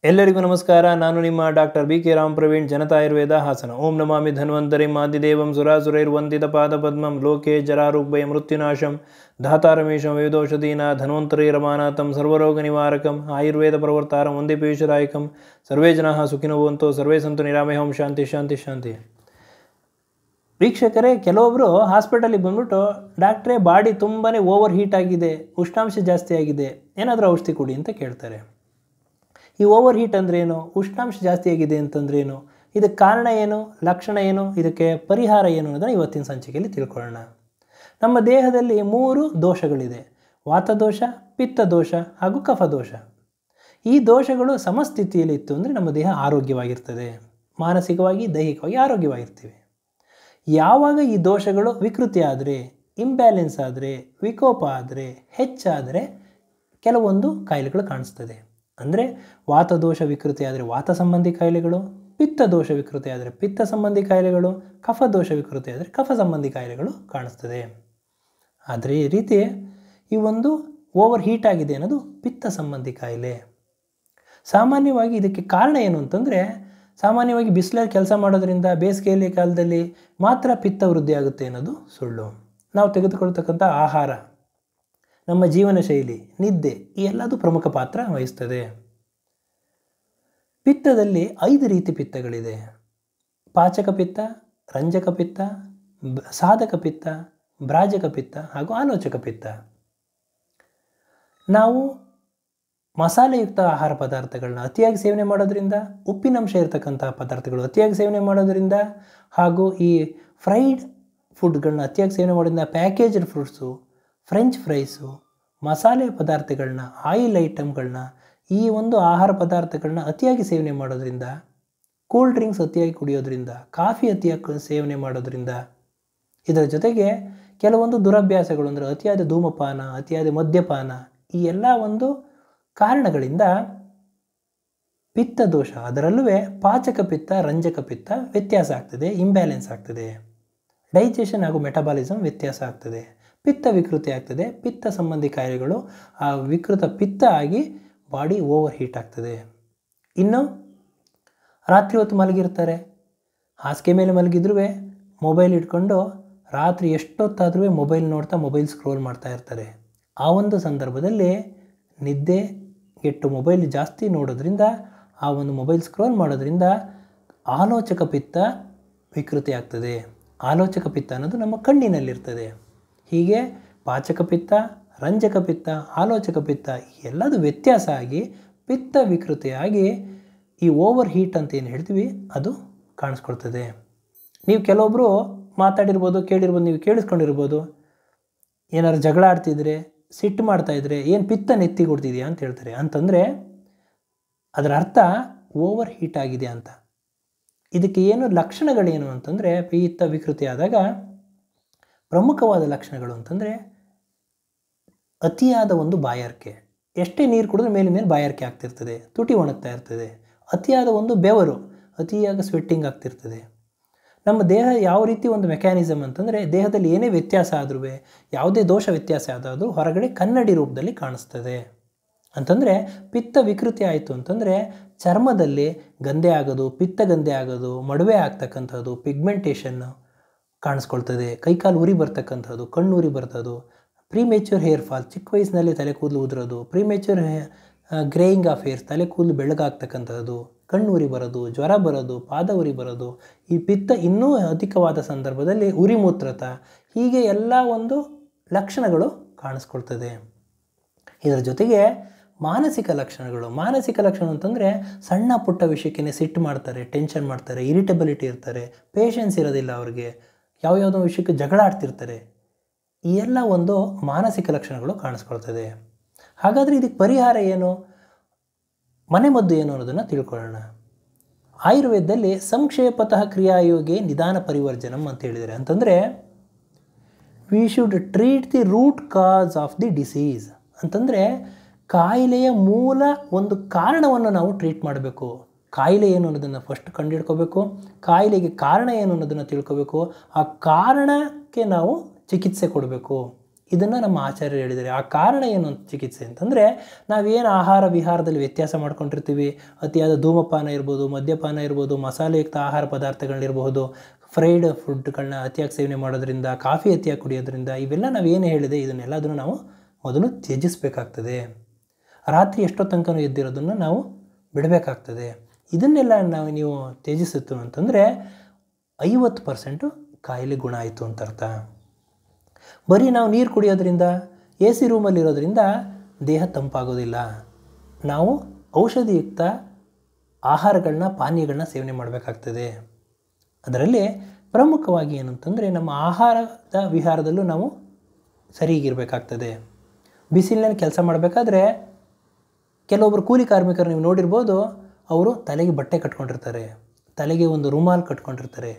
ಎಲ್ಲರಿಗೂ ನಮಸ್ಕಾರ. ನಾನು ನಿಮ್ಮ doctor B K Ram Praveen, Janata Ayurveda Hassan. ಓಂ ನಮಾಮಿ ಧನ್ವಂತರಿಂ ಆದಿದೇವಂ ಸುರಾಸುರೈರ್ವಂದಿತ ಪಾದಪದ್ಮಂ ಲೋಕೆ ಜರಾರುಗ್ಭಯ ಮೃತ್ಯುನಾಶಂ ಧಾತಾರಮೇಶಂ ವಿವಿಧೌಷಧೀನ ಧನ್ವಂತರೈರಮಾನಾಥಂ ಸರ್ವರೋಗ ನಿವಾರಕಂ ಆಯುರ್ವೇದ ಪ್ರವರ್ತಾರಂ ವಂದೇ ಪೀಯೂಷದಾಯಕಂ. ಸರ್ವೇ ಜನಾಃ ಸುಖಿನೋ ಭವಂತು, ಸರ್ವೇ ಸಂತು ನಿರಾಮಯಂ. ಶಾಂತಿ ಶಾಂತಿ ಶಾಂತಿ. ವೀಕ್ಷಕರೇ, ಕೆಲವೊಬ್ಬರು ಹಾಸ್ಪಿಟಲಿಗೆ ಬಂದ್ಬಿಟ್ಟು ಡಾಕ್ಟ್ರೇ ಬಾಡಿ ತುಂಬಾ ಓವರ್ ಹೀಟ್ ಆಗಿದೆ, ಉಷ್ಣಾಂಶ ಜಾಸ್ತಿ ಆಗಿದೆ, ಏನಾದರೂ ಔಷಧಿ ಕೊಡಿ ಅಂತ ಕೇಳ್ತಾರೆ. ಈ ಓವರ್ ಹೀಟ್ ಅಂದ್ರೇನು, ಉಷ್ಣಾಂಶ ಜಾಸ್ತಿ ಆಗಿದೆ ಅಂತಂದ್ರೇನು, ಇದಕ್ಕೆ ಕಾರಣ ಏನು, ಲಕ್ಷಣ ಏನು, ಇದಕ್ಕೆ ಪರಿಹಾರ ಏನು ಅನ್ನೋದನ್ನು ಇವತ್ತಿನ ಸಂಚಿಕೆಯಲ್ಲಿ ತಿಳ್ಕೊಳ್ಳೋಣ. ನಮ್ಮ ದೇಹದಲ್ಲಿ 3 ದೋಷಗಳಿದೆ: ವಾತದೋಷ, ಪಿತ್ತದೋಷ ಹಾಗೂ ಕಫದೋಷ. ಈ ದೋಷಗಳು ಸಮಸ್ಥಿತಿಯಲ್ಲಿ ಇತ್ತು ಅಂದರೆ ನಮ್ಮ ದೇಹ ಆರೋಗ್ಯವಾಗಿರ್ತದೆ, ಮಾನಸಿಕವಾಗಿ ದೈಹಿಕವಾಗಿ ಆರೋಗ್ಯವಾಗಿರ್ತೀವಿ. ಯಾವಾಗ ಈ ದೋಷಗಳು ವಿಕೃತಿ ಆದರೆ, ಇಂಬ್ಯಾಲೆನ್ಸ್ ಆದರೆ, ವಿಕೋಪ ಆದರೆ, ಹೆಚ್ಚಾದರೆ ಕೆಲವೊಂದು ಕಾಯಿಲೆಗಳು ಕಾಣಿಸ್ತದೆ. ಅಂದರೆ ವಾತದೋಷ ವಿಕೃತಿ ಆದರೆ ವಾತ ಸಂಬಂಧಿ ಕಾಯಿಲೆಗಳು, ಪಿತ್ತದೋಷ ವಿಕೃತಿ ಆದರೆ ಪಿತ್ತ ಸಂಬಂಧಿ ಕಾಯಿಲೆಗಳು, ಕಫದೋಷ ವಿಕೃತಿ ಆದರೆ ಕಫ ಸಂಬಂಧಿ ಕಾಯಿಲೆಗಳು ಕಾಣಿಸ್ತದೆ. ಆದರೆ ಈ ರೀತಿ ಈ ಒಂದು ಓವರ್ ಹೀಟ್ ಆಗಿದೆ ಅನ್ನೋದು ಪಿತ್ತ ಸಂಬಂಧಿ ಕಾಯಿಲೆ. ಸಾಮಾನ್ಯವಾಗಿ ಇದಕ್ಕೆ ಕಾರಣ ಏನು ಅಂತಂದರೆ, ಸಾಮಾನ್ಯವಾಗಿ ಬಿಸಿಲಲ್ಲಿ ಕೆಲಸ ಮಾಡೋದ್ರಿಂದ ಬೇಸಿಗೆಯಲ್ಲಿ ಕಾಲದಲ್ಲಿ ಮಾತ್ರ ಪಿತ್ತ ವೃದ್ಧಿ ಆಗುತ್ತೆ ಅನ್ನೋದು ಸುಳ್ಳು. ನಾವು ತೆಗೆದುಕೊಳ್ತಕ್ಕಂಥ ಆಹಾರ, ನಮ್ಮ ಜೀವನ ಶೈಲಿ, ನಿದ್ದೆ ಈ ಎಲ್ಲದೂ ಪ್ರಮುಖ ಪಾತ್ರ ವಹಿಸ್ತದೆ. ಪಿತ್ತದಲ್ಲಿ 5 ರೀತಿ ಪಿತ್ತಗಳಿದೆ: ಪಾಚಕ ಪಿತ್ತ, ರಂಜಕ ಪಿತ್ತ, ಸಾಧಕ ಪಿತ್ತ, ಭ್ರಾಜಕ ಪಿತ್ತ ಹಾಗೂ ಆಲೋಚಕ ಪಿತ್ತ. ನಾವು ಮಸಾಲೆಯುಕ್ತ ಆಹಾರ ಪದಾರ್ಥಗಳನ್ನ ಅತಿಯಾಗಿ ಸೇವನೆ ಮಾಡೋದ್ರಿಂದ, ಉಪ್ಪಿನಂಶ ಇರತಕ್ಕಂತಹ ಪದಾರ್ಥಗಳು ಅತಿಯಾಗಿ ಸೇವನೆ ಮಾಡೋದ್ರಿಂದ ಹಾಗೂ ಈ ಫ್ರೈಡ್ ಫುಡ್ಗಳನ್ನ ಅತಿಯಾಗಿ ಸೇವನೆ ಮಾಡೋದ್ರಿಂದ, ಪ್ಯಾಕೇಜ್ಡ್ ಫ್ರೂಟ್ಸು, ಫ್ರೆಂಚ್ ಫ್ರೈಸು, ಮಸಾಲೆ ಪದಾರ್ಥಗಳನ್ನ, ಆಯಿಲ್ ಐಟಮ್ಗಳನ್ನ, ಈ ಒಂದು ಆಹಾರ ಪದಾರ್ಥಗಳನ್ನ ಅತಿಯಾಗಿ ಸೇವನೆ ಮಾಡೋದ್ರಿಂದ, ಕೂಲ್ ಡ್ರಿಂಕ್ಸ್ ಅತಿಯಾಗಿ ಕುಡಿಯೋದ್ರಿಂದ, ಕಾಫಿ ಅತಿಯಾಗಿ ಸೇವನೆ ಮಾಡೋದ್ರಿಂದ, ಇದರ ಜೊತೆಗೆ ಕೆಲವೊಂದು ದುರಭ್ಯಾಸಗಳು ಅಂದರೆ ಅತಿಯಾದ ಧೂಮಪಾನ, ಅತಿಯಾದ ಮದ್ಯಪಾನ, ಈ ಎಲ್ಲ ಒಂದು ಕಾರಣಗಳಿಂದ ಪಿತ್ತದೋಷ, ಅದರಲ್ಲೂ ಪಾಚಕ ಪಿತ್ತ, ರಂಜಕ ಪಿತ್ತ ವ್ಯತ್ಯಾಸ ಆಗ್ತದೆ, ಇಂಬ್ಯಾಲೆನ್ಸ್ ಆಗ್ತದೆ. ಡೈಜೆಷನ್ ಹಾಗೂ ಮೆಟಬಾಲಿಸಮ್ ವ್ಯತ್ಯಾಸ ಆಗ್ತದೆ, ಪಿತ್ತ ವಿಕೃತಿ ಆಗ್ತದೆ. ಪಿತ್ತ ಸಂಬಂಧಿ ಕಾಯಿಲೆಗಳು ಆ ವಿಕೃತ ಪಿತ್ತ ಆಗಿ ಬಾಡಿ ಓವರ್ ಹೀಟ್ ಆಗ್ತದೆ. ಇನ್ನು ರಾತ್ರಿ ಹೊತ್ತು ಮಲಗಿರ್ತಾರೆ, ಹಾಸಿಗೆ ಮೇಲೆ ಮಲಗಿದ್ರೂ ಮೊಬೈಲ್ ಇಟ್ಕೊಂಡು ರಾತ್ರಿ ಎಷ್ಟೊತ್ತಾದ್ರೂ ಮೊಬೈಲ್ ನೋಡ್ತಾ ಮೊಬೈಲ್ ಸ್ಕ್ರೋಲ್ ಮಾಡ್ತಾ ಇರ್ತಾರೆ. ಆ ಒಂದು ಸಂದರ್ಭದಲ್ಲಿ ನಿದ್ದೆ ಕೆಟ್ಟು ಮೊಬೈಲ್ ಜಾಸ್ತಿ ನೋಡೋದ್ರಿಂದ, ಆ ಒಂದು ಮೊಬೈಲ್ ಸ್ಕ್ರೋಲ್ ಮಾಡೋದ್ರಿಂದ ಆಲೋಚಕ ಪಿತ್ತ ವಿಕೃತಿ ಆಗ್ತದೆ. ಆಲೋಚಕ ಪಿತ್ತ ಅನ್ನೋದು ನಮ್ಮ ಕಣ್ಣಿನಲ್ಲಿರ್ತದೆ. ಹೀಗೆ ಪಾಚಕ ಪಿತ್ತ, ರಂಜಕ ಪಿತ್ತ, ಆಲೋಚಕ ಪಿತ್ತ ಎಲ್ಲದು ವ್ಯತ್ಯಾಸ ಆಗಿ ಪಿತ್ತ ವಿಕೃತಿಯಾಗಿ ಈ ಓವರ್ ಹೀಟ್ ಅಂತ ಏನು ಹೇಳ್ತೀವಿ ಅದು ಕಾಣಿಸ್ಕೊಳ್ತದೆ. ನೀವು ಕೆಲವೊಬ್ಬರು ಮಾತಾಡಿರ್ಬೋದು, ಕೇಳಿರ್ಬೋದು, ನೀವು ಕೇಳಿಸ್ಕೊಂಡಿರ್ಬೋದು, ಏನಾದ್ರು ಜಗಳ ಆಡ್ತಿದ್ರೆ, ಸಿಟ್ಟು ಮಾಡ್ತಾಯಿದ್ರೆ ಏನು ಪಿತ್ತ ನೆತ್ತಿಗೆ ಕೊಡ್ತಿದ್ಯಾ ಅಂತ ಹೇಳ್ತಾರೆ. ಅಂತಂದರೆ ಅದರ ಅರ್ಥ ಓವರ್ ಹೀಟ್ ಆಗಿದೆ ಅಂತ. ಇದಕ್ಕೆ ಏನು ಲಕ್ಷಣಗಳೇನು ಅಂತಂದರೆ, ಪಿತ್ತ ವಿಕೃತಿ ಆದಾಗ ಪ್ರಮುಖವಾದ ಲಕ್ಷಣಗಳು ಅಂತಂದರೆ ಅತಿಯಾದ ಒಂದು ಬಾಯಾರಿಕೆ. ಎಷ್ಟೇ ನೀರು ಕುಡಿದ್ರೆ ಮೇಲೆ ಮೇಲೆ ಬಾಯಾರಿಕೆ ಆಗ್ತಿರ್ತದೆ, ತುಟಿ ಒಣಗ್ತಾ ಇರ್ತದೆ. ಅತಿಯಾದ ಒಂದು ಬೆವರು, ಅತಿಯಾದ ಸ್ವೆಟ್ಟಿಂಗ್ ಆಗ್ತಿರ್ತದೆ. ನಮ್ಮ ದೇಹ ಯಾವ ರೀತಿ ಒಂದು ಮೆಕ್ಯಾನಿಸಮ್ ಅಂತಂದರೆ, ದೇಹದಲ್ಲಿ ಏನೇ ವ್ಯತ್ಯಾಸ ಆದ್ರೂ, ಯಾವುದೇ ದೋಷ ವ್ಯತ್ಯಾಸ ಆದರೂ ಹೊರಗಡೆ ಕನ್ನಡಿ ರೂಪದಲ್ಲಿ ಕಾಣಿಸ್ತದೆ. ಅಂತಂದರೆ ಪಿತ್ತ ವಿಕೃತಿ ಆಯಿತು ಅಂತಂದರೆ ಚರ್ಮದಲ್ಲಿ ಗಂದೆ ಆಗೋದು, ಪಿತ್ತ ಗಂದೆ ಆಗೋದು, ಮಡುವೆ ಆಗ್ತಕ್ಕಂಥದ್ದು, ಪಿಗ್ಮೆಂಟೇಷನ್ನು ಕಾಣಿಸ್ಕೊಳ್ತದೆ. ಕೈಕಾಲು ಉರಿ ಬರ್ತಕ್ಕಂಥದ್ದು, ಕಣ್ಣು ಉರಿ ಬರ್ತದ್ದು, ಪ್ರೀಮೇಚ್ಯೂರ್ ಹೇರ್ ಫಾಲ್, ಚಿಕ್ಕ ವಯಸ್ಸಿನಲ್ಲಿ ತಲೆ ಕೂದಲು ಉದುರೋದು, ಪ್ರೀಮೇಚ್ಯೂರ್ ಗ್ರೇಯಿಂಗ್ ಆಫ್ ಹೇರ್ಸ್, ತಲೆ ಕೂದಲು ಬೆಳ್ಳಗಾಗ್ತಕ್ಕಂಥದ್ದು, ಕಣ್ಣು ಉರಿ ಬರೋದು, ಜ್ವರ ಬರೋದು, ಪಾದ ಉರಿ ಬರೋದು, ಈ ಪಿತ್ತ ಇನ್ನೂ ಅಧಿಕವಾದ ಸಂದರ್ಭದಲ್ಲಿ ಉರಿ ಮೂತ್ರತ, ಹೀಗೆ ಎಲ್ಲ ಒಂದು ಲಕ್ಷಣಗಳು ಕಾಣಿಸ್ಕೊಳ್ತದೆ. ಇದರ ಜೊತೆಗೆ ಮಾನಸಿಕ ಲಕ್ಷಣಗಳು. ಮಾನಸಿಕ ಲಕ್ಷಣ ಅಂತಂದರೆ ಸಣ್ಣ ಪುಟ್ಟ ವಿಷಯಕ್ಕೆ ಸಿಟ್ಟು ಮಾಡ್ತಾರೆ, ಟೆನ್ಷನ್ ಮಾಡ್ತಾರೆ, ಇರಿಟಬಿಲಿಟಿ ಇರ್ತಾರೆ, ಪೇಷನ್ಸ್ ಇರೋದಿಲ್ಲ ಅವ್ರಿಗೆ, ಯಾವುದೋ ವಿಷಯಕ್ಕೆ ಜಗಳ ಆಡ್ತಿರ್ತಾರೆ. ಈ ಎಲ್ಲ ಒಂದು ಮಾನಸಿಕ ಲಕ್ಷಣಗಳು ಕಾಣಿಸ್ಕೊಳ್ತದೆ. ಹಾಗಾದರೆ ಇದಕ್ಕೆ ಪರಿಹಾರ ಏನು, ಮನೆಮದ್ದು ಏನು ಅನ್ನೋದನ್ನು ತಿಳ್ಕೊಳ್ಳೋಣ. ಆಯುರ್ವೇದದಲ್ಲಿ ಸಂಕ್ಷೇಪತಃ ಕ್ರಿಯಾಯೋಗೆ ನಿಧಾನ ಪರಿವರ್ಜನಂ ಅಂತ ಹೇಳಿದರೆ, ಅಂತಂದರೆ we should treat the root cause of the disease. ಅಂತಂದರೆ ಕಾಯಿಲೆಯ ಮೂಲ ಒಂದು ಕಾರಣವನ್ನು ನಾವು ಟ್ರೀಟ್ ಮಾಡಬೇಕು. ಕಾಯಿಲೆ ಏನು ಅನ್ನೋದನ್ನು ಫಸ್ಟ್ ಕಂಡುಹಿಡ್ಕೋಬೇಕು, ಕಾಯಿಲೆಗೆ ಕಾರಣ ಏನು ಅನ್ನೋದನ್ನು ತಿಳ್ಕೋಬೇಕು, ಆ ಕಾರಣಕ್ಕೆ ನಾವು ಚಿಕಿತ್ಸೆ ಕೊಡಬೇಕು. ಇದನ್ನು ನಮ್ಮ ಆಚಾರ್ಯರು ಹೇಳಿದ್ದಾರೆ. ಆ ಕಾರಣ ಏನು ಅಂತ ಚಿಕಿತ್ಸೆ ಅಂತಂದರೆ, ನಾವೇನು ಆಹಾರ ವಿಹಾರದಲ್ಲಿ ವ್ಯತ್ಯಾಸ ಮಾಡ್ಕೊಂಡಿರ್ತೀವಿ, ಅತಿಯಾದ ಧೂಮಪಾನ ಇರ್ಬೋದು, ಮದ್ಯಪಾನ ಇರ್ಬೋದು, ಮಸಾಲೆಯುಕ್ತ ಆಹಾರ ಪದಾರ್ಥಗಳನ್ನಿರಬಹುದು, ಫ್ರೈಡ್ ಫುಡ್ಗಳನ್ನ ಅತಿಯಾಗಿ ಸೇವನೆ ಮಾಡೋದ್ರಿಂದ, ಕಾಫಿ ಅತಿಯಾಗಿ ಕುಡಿಯೋದ್ರಿಂದ, ಇವೆಲ್ಲ ನಾವೇನು ಹೇಳಿದೆ ಇದನ್ನೆಲ್ಲದನ್ನು ನಾವು ಮೊದಲು ತ್ಯಜಿಸಬೇಕಾಗ್ತದೆ. ರಾತ್ರಿ ಎಷ್ಟೋ ತನಕನೂ ಎದ್ದಿರೋದನ್ನು ನಾವು ಬಿಡಬೇಕಾಗ್ತದೆ. ಇದನ್ನೆಲ್ಲ ನೀವು ತ್ಯಜಿಸಿತ್ತು ಅಂತಂದರೆ 50% ಕಾಯಿಲೆ ಗುಣ ಆಯಿತು ಅಂತ ಅರ್ಥ. ಬರೀ ನಾವು ನೀರು ಕುಡಿಯೋದ್ರಿಂದ, ಎ ಸಿ ರೂಮಲ್ಲಿರೋದ್ರಿಂದ ದೇಹ ತಂಪಾಗೋದಿಲ್ಲ. ನಾವು ಔಷಧಿಯುಕ್ತ ಆಹಾರಗಳನ್ನ, ಪಾನೀಯಗಳನ್ನ ಸೇವನೆ ಮಾಡಬೇಕಾಗ್ತದೆ. ಅದರಲ್ಲಿ ಪ್ರಮುಖವಾಗಿ ಏನಂತಂದರೆ, ನಮ್ಮ ಆಹಾರದ ವಿಹಾರದಲ್ಲೂ ನಾವು ಸರಿಗಿರಬೇಕಾಗ್ತದೆ. ಬಿಸಿಲಿನಲ್ಲಿ ಕೆಲಸ ಮಾಡಬೇಕಾದ್ರೆ ಕೆಲವೊಬ್ಬರು ಕೂಲಿ ಕಾರ್ಮಿಕರು ನೀವು ನೋಡಿರ್ಬೋದು, ಅವರು ತಲೆಗೆ ಬಟ್ಟೆ ಕಟ್ಕೊಂಡಿರ್ತಾರೆ, ತಲೆಗೆ ಒಂದು ರುಮಾಲ್ ಕಟ್ಕೊಂಡಿರ್ತಾರೆ.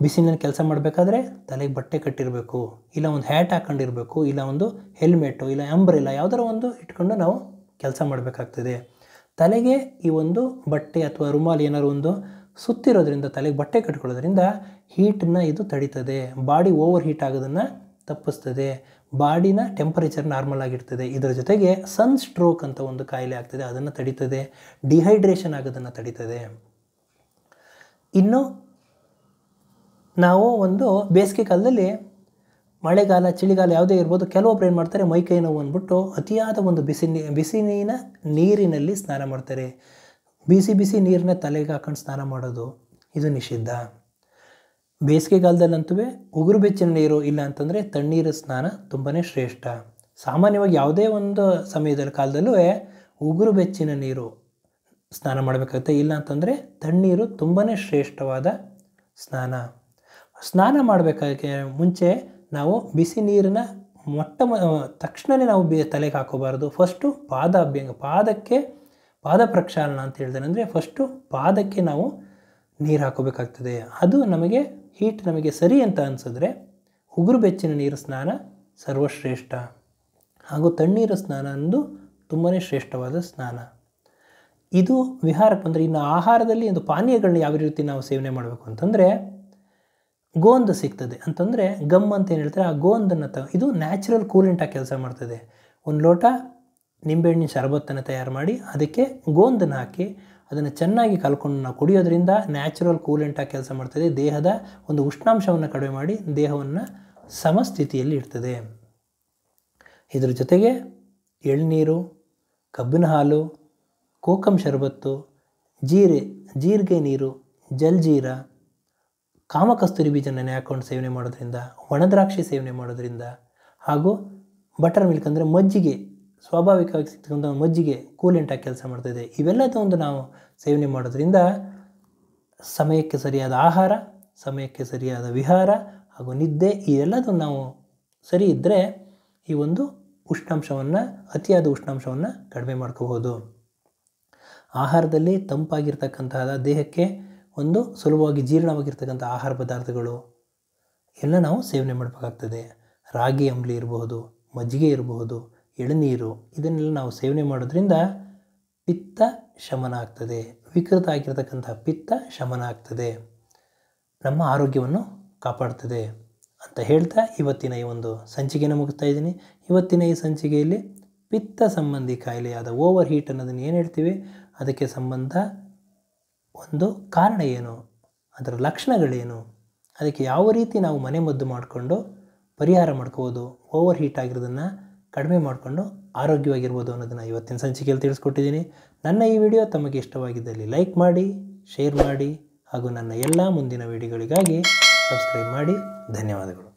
ಬಿಸಿಲಿನಲ್ಲಿ ಕೆಲಸ ಮಾಡಬೇಕಾದ್ರೆ ತಲೆಗೆ ಬಟ್ಟೆ ಕಟ್ಟಿರಬೇಕು, ಇಲ್ಲ ಒಂದು ಹ್ಯಾಟ್ ಹಾಕ್ಕೊಂಡಿರಬೇಕು, ಇಲ್ಲ ಒಂದು ಹೆಲ್ಮೆಟು, ಇಲ್ಲ ಅಂಬ್ರೆಲ್ಲ ಯಾವುದರ ಒಂದು ಇಟ್ಕೊಂಡು ನಾವು ಕೆಲಸ ಮಾಡಬೇಕಾಗ್ತದೆ. ತಲೆಗೆ ಈ ಒಂದು ಬಟ್ಟೆ ಅಥವಾ ರುಮಾಲ್ ಏನಾದ್ರು ಒಂದು ಸುತ್ತಿರೋದ್ರಿಂದ, ತಲೆಗೆ ಬಟ್ಟೆ ಕಟ್ಕೊಳ್ಳೋದ್ರಿಂದ ಹೀಟನ್ನು ಇದು ತಡೀತದೆ. ಬಾಡಿ ಓವರ್ ಹೀಟ್ ಆಗೋದನ್ನು ತಪ್ಪಿಸ್ತದೆ. ಬಾಡಿನ ಟೆಂಪರೇಚರ್ ನಾರ್ಮಲ್ ಆಗಿರ್ತದೆ. ಇದರ ಜೊತೆಗೆ ಸನ್ ಸ್ಟ್ರೋಕ್ ಅಂತ ಒಂದು ಕಾಯಿಲೆ ಆಗ್ತದೆ, ಅದನ್ನು ತಡೀತದೆ. ಡಿಹೈಡ್ರೇಷನ್ ಆಗೋದನ್ನು ತಡೀತದೆ. ಇನ್ನು ನಾವು ಒಂದು ಬೇಸಿಗೆ ಕಾಲದಲ್ಲಿ, ಮಳೆಗಾಲ ಚಳಿಗಾಲ ಯಾವುದೇ ಇರ್ಬೋದು, ಕೆಲವೊಬ್ರು ಏನು ಮಾಡ್ತಾರೆ, ಮೈಕೈ ನೋವು ಅಂದ್ಬಿಟ್ಟು ಅತಿಯಾದ ಒಂದು ಬಿಸಿಲಿನ ನೀರಿನಲ್ಲಿ ಸ್ನಾನ ಮಾಡ್ತಾರೆ. ಬಿಸಿ ನೀರನ್ನ ತಲೆಗೆ ಹಾಕೊಂಡು ಸ್ನಾನ ಮಾಡೋದು ಇದು ನಿಷಿದ್ಧ. ಬೇಸಿಗೆಗಾಲದಲ್ಲಂತೂ ಉಗುರು ಬೆಚ್ಚನ ನೀರು, ಇಲ್ಲ ಅಂತಂದರೆ ತಣ್ಣೀರು ಸ್ನಾನ ತುಂಬಾ ಶ್ರೇಷ್ಠ. ಸಾಮಾನ್ಯವಾಗಿ ಯಾವುದೇ ಒಂದು ಸಮಯದಲ್ಲಿ ಕಾಲದಲ್ಲೂ ಉಗುರು ಬೆಚ್ಚಿನ ನೀರು ಸ್ನಾನ ಮಾಡಬೇಕಾಗುತ್ತೆ. ಇಲ್ಲ ಅಂತಂದರೆ ತಣ್ಣೀರು ತುಂಬಾ ಶ್ರೇಷ್ಠವಾದ ಸ್ನಾನ. ಸ್ನಾನ ಮಾಡಬೇಕಾದ್ರೆ ಮುಂಚೆ ನಾವು ಬಿಸಿ ನೀರನ್ನ ತಕ್ಷಣವೇ ನಾವು ತಲೆಗೆ ಹಾಕೋಬಾರ್ದು. ಫಸ್ಟು ಪಾದ ಪ್ರಕ್ಷಾಳನ ಅಂತ ಹೇಳ್ತಾರೆ. ಅಂದರೆ ಫಸ್ಟು ಪಾದಕ್ಕೆ ನಾವು ನೀರು ಹಾಕೋಬೇಕಾಗ್ತದೆ. ಅದು ನಮಗೆ ಹೀಟ್ ನಮಗೆ ಸರಿ ಅಂತ ಅನಿಸಿದ್ರೆ ಉಗುರು ಬೆಚ್ಚಿನ ನೀರು ಸ್ನಾನ ಸರ್ವಶ್ರೇಷ್ಠ. ಹಾಗೂ ತಣ್ಣೀರು ಸ್ನಾನ ಅಂದು ತುಂಬಾ ಶ್ರೇಷ್ಠವಾದ ಸ್ನಾನ. ಇದು ವಿಹಾರಕ್ಕೆ ಬಂದರೆ, ಇನ್ನು ಆಹಾರದಲ್ಲಿ ಒಂದು ಪಾನೀಯಗಳನ್ನ ಯಾವ ರೀತಿ ನಾವು ಸೇವನೆ ಮಾಡಬೇಕು ಅಂತಂದರೆ, ಗೋಂದು ಸಿಗ್ತದೆ ಅಂತಂದರೆ ಗಮ್ ಅಂತ ಏನು ಹೇಳ್ತಾರೆ, ಆ ಗೋಂದನ್ನು ಇದು ನ್ಯಾಚುರಲ್ ಕೂಲೆಂಟಾಗಿ ಕೆಲಸ ಮಾಡ್ತದೆ. ಒಂದು ಲೋಟ ನಿಂಬೆಹಣ್ಣಿನ ಶರಬತ್ತನ್ನು ತಯಾರು ಮಾಡಿ ಅದಕ್ಕೆ ಗೋಂದನ್ನು ಹಾಕಿ ಅದನ್ನು ಚೆನ್ನಾಗಿ ಕಲ್ಕೊಂಡು ನಾವು ಕುಡಿಯೋದ್ರಿಂದ ನ್ಯಾಚುರಲ್ ಕೂಲೆಂಟಾಗಿ ಕೆಲಸ ಮಾಡ್ತದೆ. ದೇಹದ ಒಂದು ಉಷ್ಣಾಂಶವನ್ನು ಕಡಿಮೆ ಮಾಡಿ ದೇಹವನ್ನು ಸಮಸ್ಥಿತಿಯಲ್ಲಿ ಇಡ್ತದೆ. ಇದರ ಜೊತೆಗೆ ಎಳ್ನೀರು, ಕಬ್ಬಿನ ಹಾಲು, ಕೋಕಂ ಶರಬತ್ತು, ಜೀರಿಗೆ ನೀರು, ಜಲ್ಜೀರ, ಕಾಮಕಸ್ತೂರಿ ಬೀಜ ನೆನೆ ಹಾಕ್ಕೊಂಡು ಸೇವನೆ ಮಾಡೋದ್ರಿಂದ, ಒಣದ್ರಾಕ್ಷಿ ಸೇವನೆ ಮಾಡೋದ್ರಿಂದ, ಹಾಗೂ ಬಟರ್ ಮಿಲ್ಕ್ ಅಂದರೆ ಮಜ್ಜಿಗೆ, ಸ್ವಾಭಾವಿಕವಾಗಿ ಸಿಗ್ತಕ್ಕಂಥ ಮಜ್ಜಿಗೆ ಕೂಲೆಂಟಾಗಿ ಕೆಲಸ ಮಾಡ್ತದೆ. ಇವೆಲ್ಲದೊಂದು ನಾವು ಸೇವನೆ ಮಾಡೋದ್ರಿಂದ ಸಮಯಕ್ಕೆ ಸರಿಯಾದ ಆಹಾರ, ಸಮಯಕ್ಕೆ ಸರಿಯಾದ ವಿಹಾರ ಹಾಗೂ ನಿದ್ದೆ, ಈ ಎಲ್ಲದನ್ನು ನಾವು ಸರಿ ಇದ್ದರೆ ಈ ಒಂದು ಅತಿಯಾದ ಉಷ್ಣಾಂಶವನ್ನು ಕಡಿಮೆ ಮಾಡ್ಕೋಬೋದು. ಆಹಾರದಲ್ಲಿ ತಂಪಾಗಿರ್ತಕ್ಕಂತಹ, ದೇಹಕ್ಕೆ ಒಂದು ಸುಲಭವಾಗಿ ಜೀರ್ಣವಾಗಿರ್ತಕ್ಕಂಥ ಆಹಾರ ಪದಾರ್ಥಗಳು ಎಲ್ಲ ನಾವು ಸೇವನೆ ಮಾಡಬೇಕಾಗ್ತದೆ. ರಾಗಿ ಅಂಬ್ಲಿ ಇರಬಹುದು, ಮಜ್ಜಿಗೆ ಇರಬಹುದು, ಎಳನೀರು, ಇದನ್ನೆಲ್ಲ ನಾವು ಸೇವನೆ ಮಾಡೋದ್ರಿಂದ ಪಿತ್ತ ಶಮನ ಆಗ್ತದೆ. ವಿಕೃತ ಆಗಿರ್ತಕ್ಕಂಥ ಪಿತ್ತ ಶಮನ ಆಗ್ತದೆ, ನಮ್ಮ ಆರೋಗ್ಯವನ್ನು ಕಾಪಾಡ್ತದೆ ಅಂತ ಹೇಳ್ತಾ ಇವತ್ತಿನ ಈ ಒಂದು ಸಂಚಿಕೆಯನ್ನು ಮುಗಿಸ್ತಾ ಇದ್ದೀನಿ. ಇವತ್ತಿನ ಈ ಸಂಚಿಕೆಯಲ್ಲಿ ಪಿತ್ತ ಸಂಬಂಧಿ ಕಾಯಿಲೆಯಾದ ಓವರ್ ಹೀಟ್ ಅನ್ನೋದನ್ನು ಏನು ಹೇಳ್ತೀವಿ, ಅದಕ್ಕೆ ಸಂಬಂಧ ಒಂದು ಕಾರಣ ಏನು, ಅದರ ಲಕ್ಷಣಗಳೇನು, ಅದಕ್ಕೆ ಯಾವ ರೀತಿ ನಾವು ಮನೆಮದ್ದು ಮಾಡಿಕೊಂಡು ಪರಿಹಾರ ಮಾಡ್ಕೋಬೋದು, ಓವರ್ ಹೀಟ್ ಆಗಿರೋದನ್ನು ಕಡಿಮೆ ಮಾಡಿಕೊಂಡು ಆರೋಗ್ಯವಾಗಿರ್ಬೋದು ಅನ್ನೋದನ್ನು ಇವತ್ತಿನ ಸಂಚಿಕೆಯಲ್ಲಿ ತಿಳಿಸ್ಕೊಟ್ಟಿದ್ದೀನಿ. ನನ್ನ ಈ ವಿಡಿಯೋ ತಮಗೆ ಇಷ್ಟವಾಗಿದ್ದಲ್ಲಿ ಲೈಕ್ ಮಾಡಿ, ಶೇರ್ ಮಾಡಿ ಹಾಗೂ ನನ್ನ ಎಲ್ಲ ಮುಂದಿನ ವಿಡಿಯೋಗಳಿಗಾಗಿ ಸಬ್ಸ್ಕ್ರೈಬ್ ಮಾಡಿ. ಧನ್ಯವಾದಗಳು.